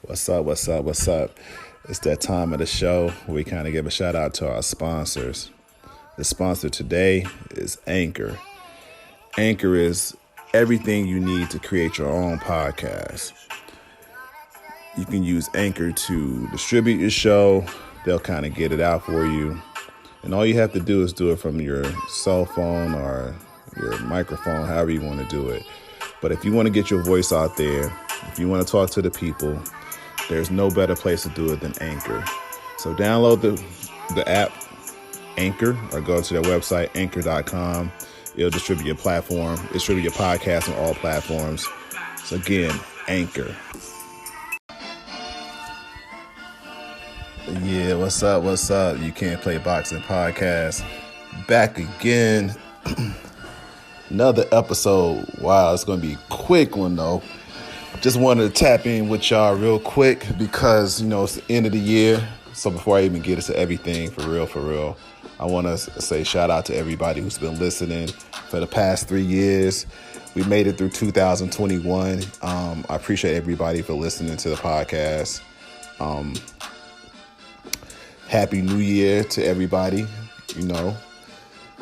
What's up? What's up? What's up? It's that time of the show where we kind of give a shout out to our sponsors. The sponsor today is Anchor. Anchor is everything you need to create your own podcast. You can use Anchor to distribute your show. They'll kind of get it out for you. And all you have to do is do it from your cell phone or your microphone, however you want to do it. But if you want to get your voice out there, if you want to talk to the people, there's no better place to do it than Anchor. So download the app, Anchor, or go to their website, anchor.com. It'll distribute your podcast on all platforms. So again, Anchor. Yeah, what's up? What's up? You Can't Play Boxing Podcast. Back again. Another episode. Wow, it's going to be a quick one, though. Just wanted to tap in with y'all real quick because, it's the end of the year. So before I even get into everything, for real, I want to say shout out to everybody who's been listening for the past 3 years. We made it through 2021. I appreciate everybody for listening to the podcast. Happy New Year to everybody.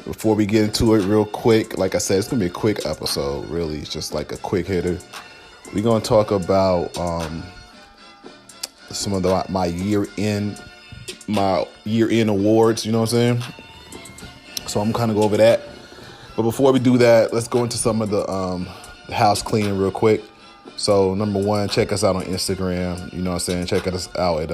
Before we get into it real quick, like I said, it's going to be a quick episode, really. It's just like a quick hitter. We're going to talk about some of my year-end awards, you know what I'm saying? So I'm going to go over that. But before we do that, let's go into some of the house cleaning real quick. So number one, check us out on Instagram, you know what I'm saying? Check us out at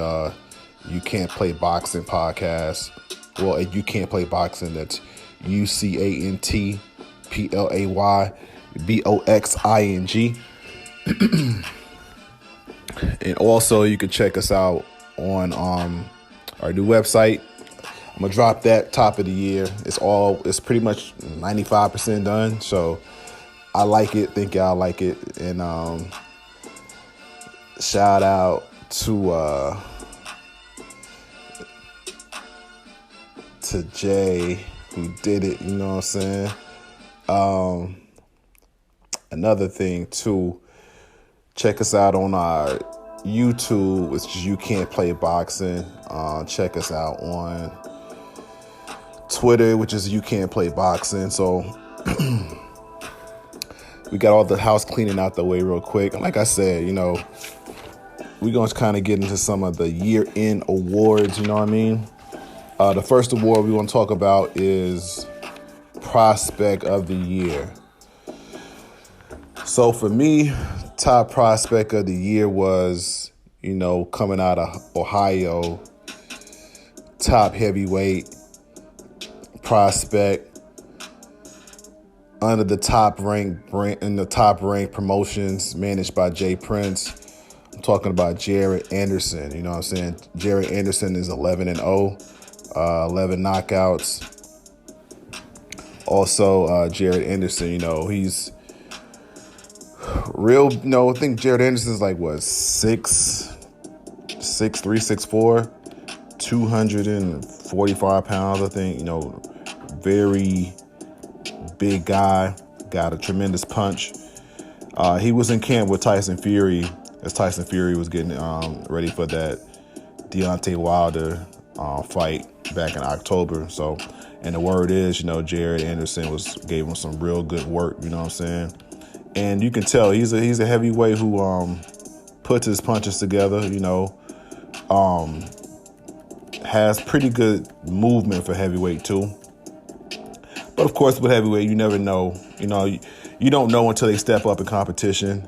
You Can't Play Boxing Podcast. Well, at You Can't Play Boxing, that's UCANTPLAYBOXING. And also you can check us out on our new website. I'm gonna drop that top of the year. It's pretty much 95% done. So I like it. Think y'all like it. And shout out to Jay who did it, you know what I'm saying? Another thing too, check us out on our YouTube, which is You Can't Play Boxing. Check us out on Twitter, which is You Can't Play Boxing. So we got all the house cleaning out the way real quick. And like I said, we're going to kind of get into some of the year-end awards, you know what I mean? The first award we want to talk about is Prospect of the Year. So for me, top prospect of the year was, coming out of Ohio, top heavyweight prospect under the top ranked promotions managed by Jay Prince. I'm talking about Jared Anderson. You know what I'm saying? Jared Anderson is 11-0, 11 knockouts. Also, Jared Anderson, he's real, I think Jared Anderson's like, 6'3", 6'4", 245 pounds, I think. Very big guy, got a tremendous punch. He was in camp with Tyson Fury as Tyson Fury was getting ready for that Deontay Wilder fight back in October. So, and the word is, Jared Anderson gave him some real good work, you know what I'm saying? And you can tell he's a heavyweight who puts his punches together, has pretty good movement for heavyweight too. But of course, with heavyweight, you never know. You don't know until they step up in competition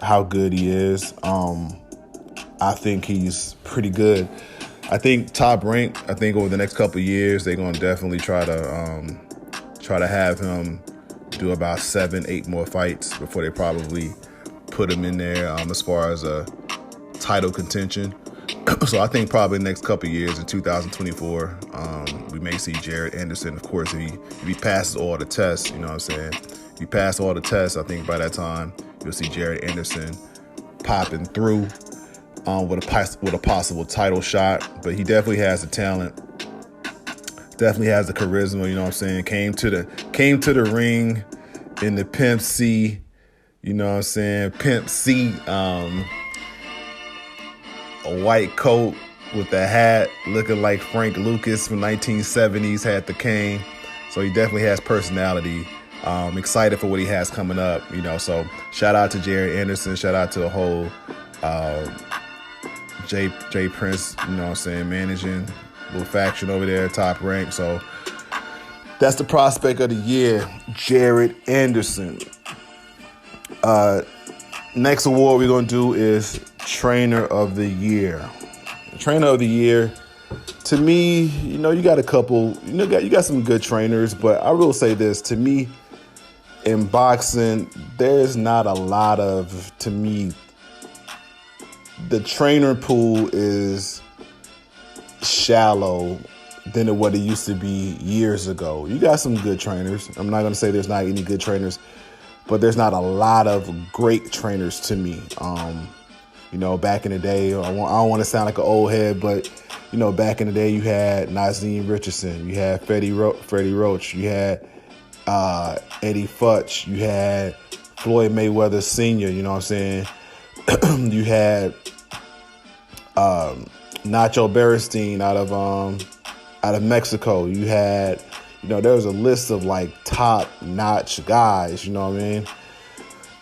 how good he is. I think he's pretty good. I think top rank. I think over the next couple of years, they're gonna definitely try to have him do about 7-8 more fights before they probably put him in there as far as a title contention. So I think probably the next couple of years in 2024, we may see Jared Anderson. Of course, if he passes all the tests, you know what I'm saying? If he passes all the tests, I think by that time you'll see Jared Anderson popping through with a possible title shot. But he definitely has the talent. Definitely has the charisma, you know what I'm saying? Came to the ring in the Pimp C, you know what I'm saying? Pimp C a white coat with a hat, looking like Frank Lucas from 1970s, had the cane. So he definitely has personality. Excited for what he has coming up, So shout out to Jared Anderson. Shout out to the whole Jay Prince, managing little faction over there, Top Rank. So that's the prospect of the year, Jared Anderson. Next award we're going to do is Trainer of the Year. Trainer of the Year, to me, you got a couple, you got some good trainers, but I will say this, to me, in boxing, there's not a lot of, to me, the trainer pool is shallow than what it used to be years ago. You got some good trainers. I'm not going to say there's not any good trainers, but there's not a lot of great trainers to me. Back in the day, I don't want to sound like an old head, but, back in the day, you had Nazeem Richardson, you had Freddie Roach, you had Eddie Futch, you had Floyd Mayweather Sr., you know what I'm saying? You had Nacho Beristain out of Mexico. You had, there was a list of like top-notch guys, you know what I mean?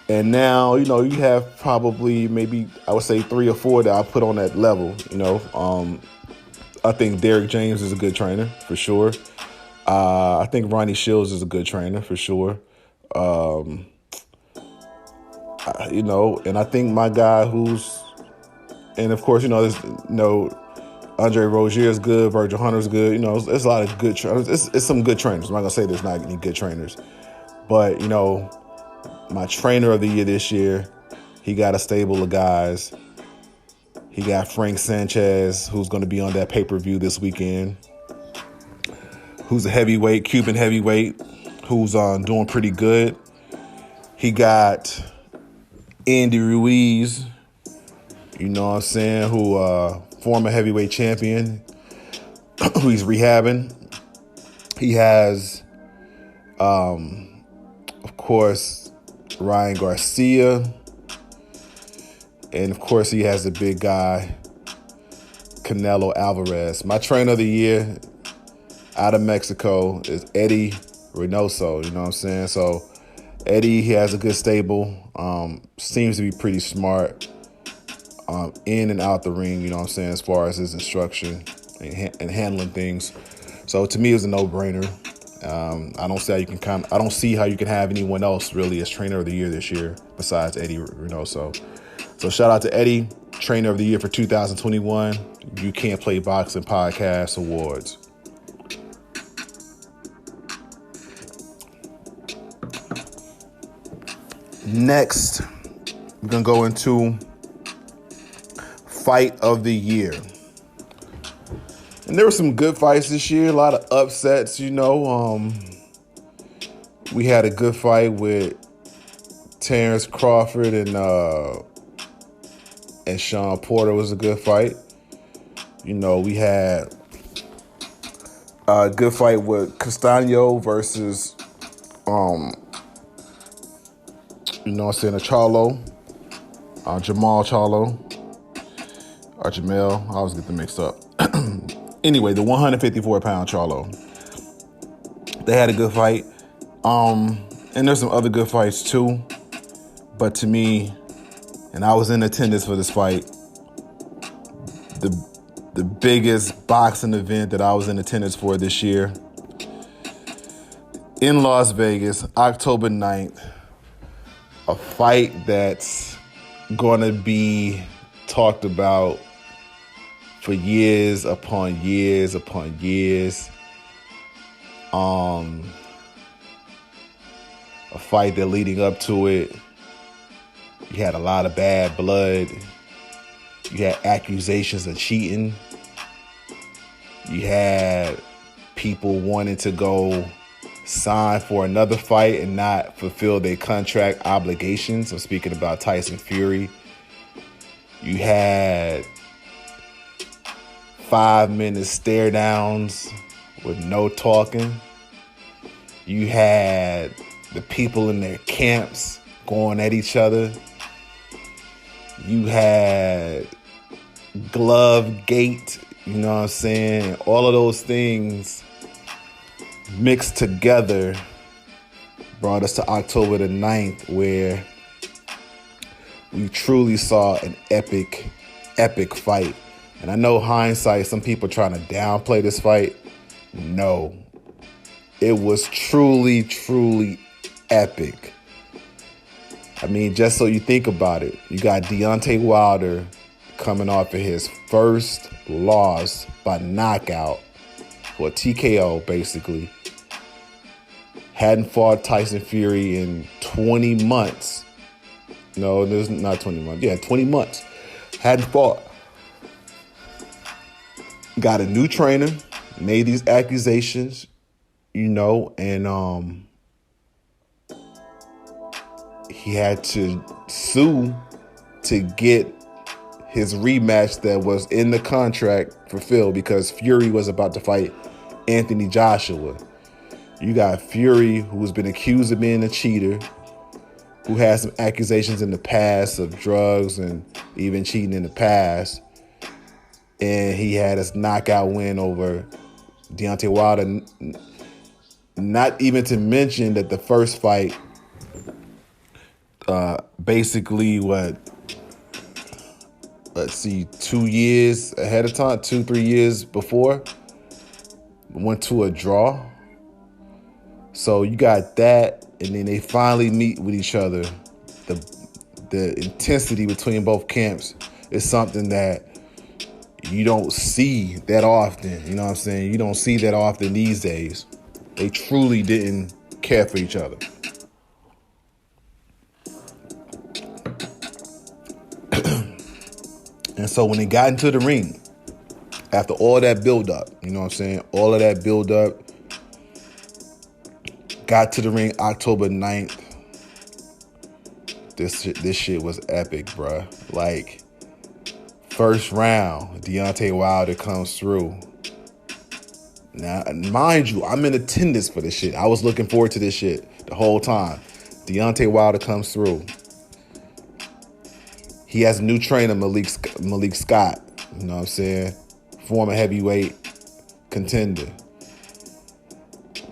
And now, you have probably maybe, I would say 3 or 4 that I put on that level, I think Derrick James is a good trainer, for sure. I think Ronnie Shields is a good trainer, for sure. And I think my guy and of course, there's, Andre Rozier is good, Virgil Hunter is good. There's a lot of good trainers. It's some good trainers. I'm not going to say there's not any good trainers. But, my trainer of the year this year, he got a stable of guys. He got Frank Sanchez, who's going to be on that pay-per-view this weekend, who's a heavyweight, Cuban heavyweight, who's doing pretty good. He got Andy Ruiz, who former heavyweight champion, who he's rehabbing. He has, of course, Ryan Garcia. And, of course, he has the big guy, Canelo Alvarez. My trainer of the year out of Mexico is Eddie Reynoso, you know what I'm saying? So, Eddie, he has a good stable, seems to be pretty smart in and out the ring, you know what I'm saying, as far as his instruction and handling things. So, to me, it was a no-brainer. I don't see how you can have anyone else really as trainer of the year this year besides Eddie Reynoso. So shout out to Eddie, trainer of the year for 2021. You Can't Play Boxing Podcast Awards. Next, we're going to go into Fight of the Year. And there were some good fights this year, a lot of upsets, We had a good fight with Terrence Crawford and Sean Porter was a good fight. We had a good fight with Castaño versus, Charlo, Jamal Charlo, or Jamel. I always get them mixed up. Anyway, the 154-pound Charlo. They had a good fight. And there's some other good fights too. But to me, and I was in attendance for this fight, the biggest boxing event that I was in attendance for this year, in Las Vegas, October 9th, a fight that's going to be talked about for years upon years upon years. A fight that leading up to it, you had a lot of bad blood. You had accusations of cheating. You had people wanting to go sign for another fight and not fulfill their contract obligations. I'm speaking about Tyson Fury. You had 5-minute stare downs with no talking. You had the people in their camps going at each other. You had glove gate, you know what I'm saying? All of those things mixed together brought us to October the 9th, where we truly saw an epic fight. And I know hindsight, some people trying to downplay this fight. No, it was truly epic. I mean, just so you think about it, you got Deontay Wilder coming off of his first loss by knockout, or TKO basically. Hadn't fought Tyson Fury in 20 months. No, there's not 20 months. Yeah, 20 months. Hadn't fought. Got a new trainer, made these accusations, and he had to sue to get his rematch that was in the contract fulfilled, because Fury was about to fight Anthony Joshua. You got Fury, who's been accused of being a cheater, who has some accusations in the past of drugs and even cheating in the past. And he had his knockout win over Deontay Wilder. Not even to mention that the first fight, basically 2 years ahead of time, 3 years before, went to a draw. So you got that, and then they finally meet with each other. The intensity between both camps is something that you don't see that often. You know what I'm saying? You don't see that often these days. They truly didn't care for each other. And so when they got into the ring, after all that buildup, you know what I'm saying? All of that buildup, got to the ring October 9th. This shit was epic, bruh. Like, first round, Deontay Wilder comes through. Now, mind you, I'm in attendance for this shit. I was looking forward to this shit the whole time. Deontay Wilder comes through. He has a new trainer, Malik Scott. You know what I'm saying? Former heavyweight contender.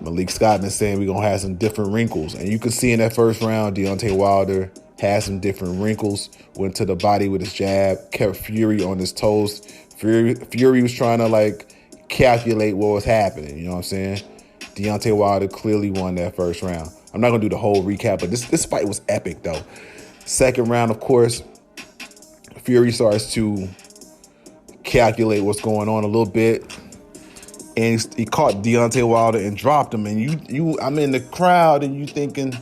Malik Scott been saying we're going to have some different wrinkles. And you can see in that first round, Deontay Wilder had some different wrinkles. Went to the body with his jab. Kept Fury on his toes. Fury was trying to, calculate what was happening. You know what I'm saying? Deontay Wilder clearly won that first round. I'm not going to do the whole recap, but this fight was epic, though. Second round, of course, Fury starts to calculate what's going on a little bit. And he caught Deontay Wilder and dropped him. And I'm in the crowd, and you thinking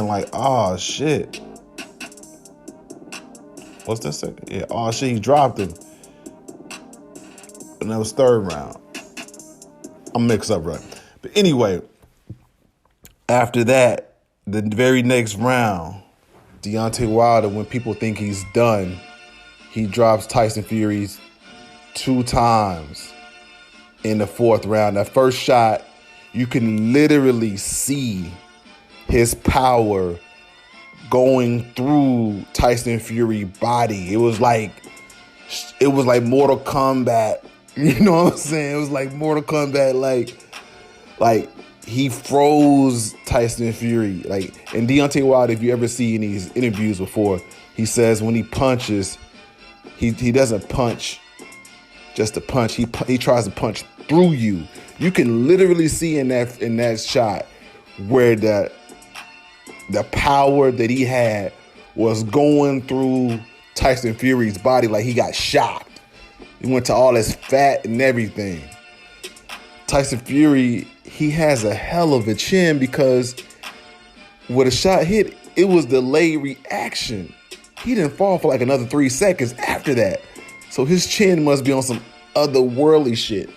like, oh shit. What's that second? Yeah, oh shit, he dropped him. And that was third round. I'm mixed up, right? But anyway, after that, the very next round, Deontay Wilder, when people think he's done, he drops Tyson Fury 2 times. In the fourth round, that first shot, you can literally see his power going through Tyson Fury's body. It was like Mortal Kombat. You know what I'm saying? It was like Mortal Kombat. Like he froze Tyson Fury. And Deontay Wilder, if you ever see in these interviews before, he says when he punches, he doesn't punch just to punch. He tries to punch through you. You can literally see in that shot where the power that he had was going through Tyson Fury's body like he got shocked. He went to all his fat and everything. Tyson Fury, he has a hell of a chin because when a shot hit, it was delayed reaction. He didn't fall for another 3 seconds after that. So his chin must be on some otherworldly shit.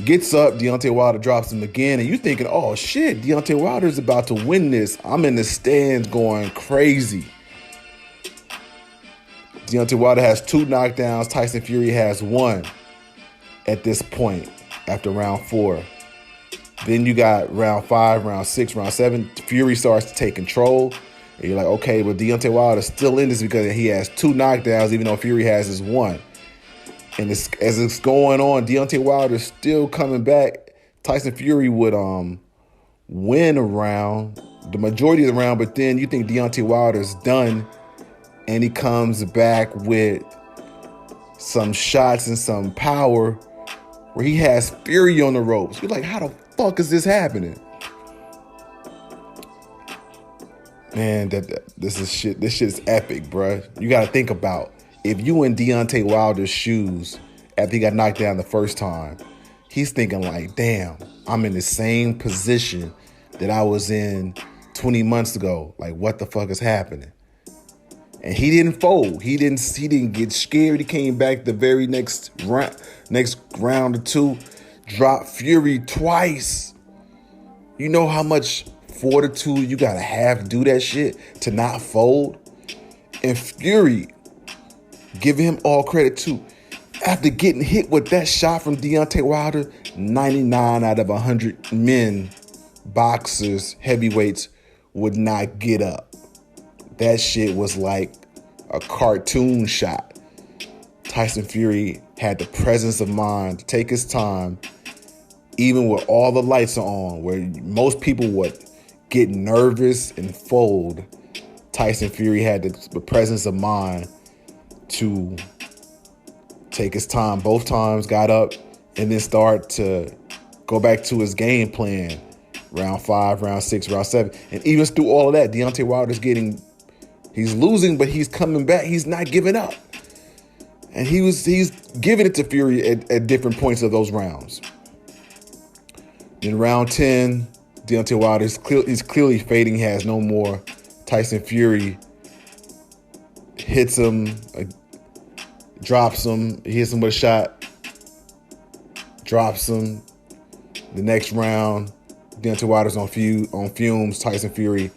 Gets up, Deontay Wilder drops him again, and you're thinking, oh shit, Deontay Wilder's about to win this. I'm in the stands going crazy. Deontay Wilder has 2 knockdowns. Tyson Fury has 1 at this point after round 4. Then you got round 5, round 6, round 7. Fury starts to take control. And you're like, okay, but Deontay Wilder's still in this because he has 2 knockdowns, even though Fury has his 1. And as it's going on, Deontay Wilder's still coming back. Tyson Fury would win a round, the majority of the round, but then you think Deontay Wilder's done, and he comes back with some shots and some power where he has Fury on the ropes. You're like, how the fuck is this happening? Man, this shit is epic, bruh. You got to think about, if you in Deontay Wilder's shoes after he got knocked down the first time, he's thinking like, damn, I'm in the same position that I was in 20 months ago. Like, what the fuck is happening? And he didn't fold. He didn't get scared. He came back the very next round or two, dropped Fury twice. You know how much fortitude you gotta have to do that shit, to not fold? And Fury, giving him all credit too, after getting hit with that shot from Deontay Wilder, 99 out of 100 men, boxers, heavyweights, would not get up. That shit was like a cartoon shot. Tyson Fury had the presence of mind to take his time, even with all the lights are on, where most people would get nervous and fold. Tyson Fury had the presence of mind to take his time both times, got up, and then start to go back to his game plan. Round 5, round 6, round 7. And even through all of that, Deontay Wilder's he's losing, but he's coming back. He's not giving up. And he's giving it to Fury at different points of those rounds. In round 10, Deontay Wilder he's clearly fading. He has no more. Tyson Fury hits him, drops him, he hits him with a shot, drops him. The next round, Deontay Wilder's on fumes. Tyson Fury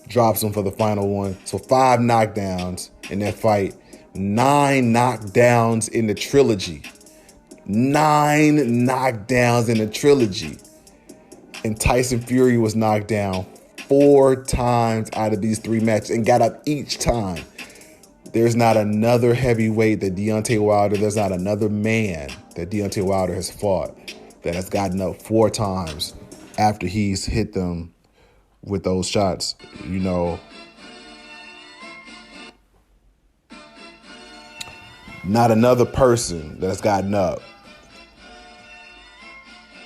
drops him for the final one. So 5 knockdowns in that fight. 9 knockdowns in the trilogy. 9 knockdowns in the trilogy. And Tyson Fury was knocked down 4 times out of these 3 matches and got up each time. There's not another heavyweight that Deontay Wilder, there's not another man that Deontay Wilder has fought that has gotten up 4 times after he's hit them with those shots. You know, not another person that's gotten up.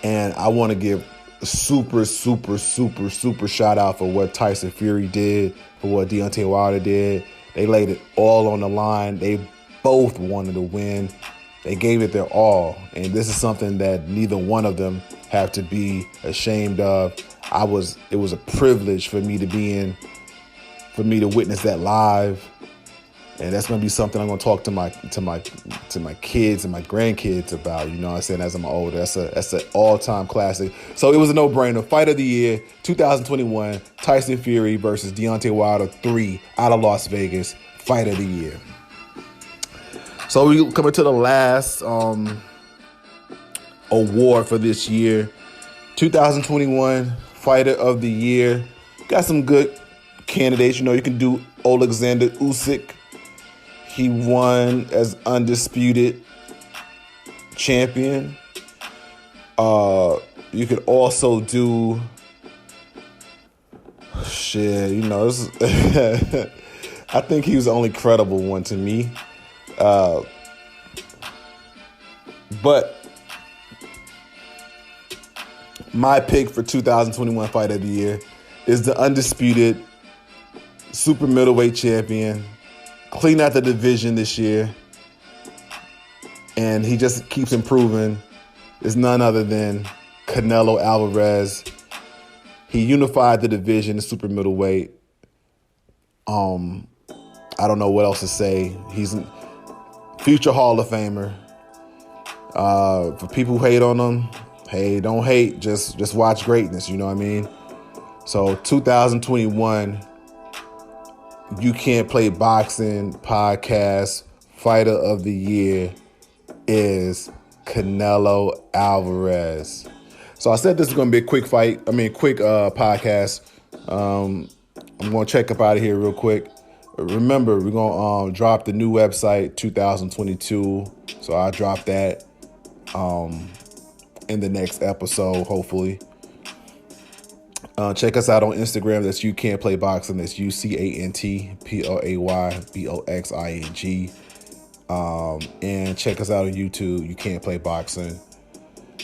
And I want to give a super shout out for what Tyson Fury did, for what Deontay Wilder did. They laid it all on the line. They both wanted to win. They gave it their all. And this is something that neither one of them have to be ashamed of. It was a privilege for me to witness that live. And that's gonna be something I'm gonna talk to my kids and my grandkids about. You know what I'm saying, as I'm older. That's an all-time classic. So it was a no-brainer. Fight of the year, 2021, Tyson Fury versus Deontay Wilder 3 out of Las Vegas. Fight of the year. So we coming to the last award for this year. 2021 Fighter of the Year. Got some good candidates. You know, you can do Alexander Usyk. He won as undisputed champion. You could also do I think he was the only credible one to me. But my pick for 2021 Fight of the Year is the undisputed super middleweight champion. Clean out the division this year. And he just keeps improving. Is none other than Canelo Alvarez. He unified the division, the super middleweight. I don't know what else to say. He's a future Hall of Famer. For people who hate on him, hey, don't hate. Just watch greatness, you know what I mean? So 2021, You Can't Play Boxing podcast Fighter of the Year is Canelo Alvarez. So I said this is going to be a quick podcast. I'm going to check up out of here real quick. Remember, we're going to drop the new website 2022. So I'll drop that in the next episode, hopefully. Check us out on Instagram. That's You Can't Play Boxing. That's UCANTPLAYBOXING. And check us out on YouTube. You Can't Play Boxing.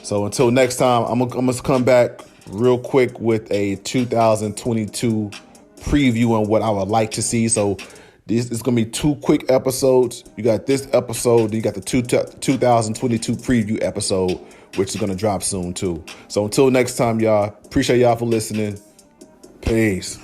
So until next time, I'm gonna come back real quick with a 2022 preview on what I would like to see. So this is gonna be 2 quick episodes. You got this episode, you got the 2022 preview episode, which is gonna drop soon too. So until next time, y'all, appreciate y'all for listening. Peace.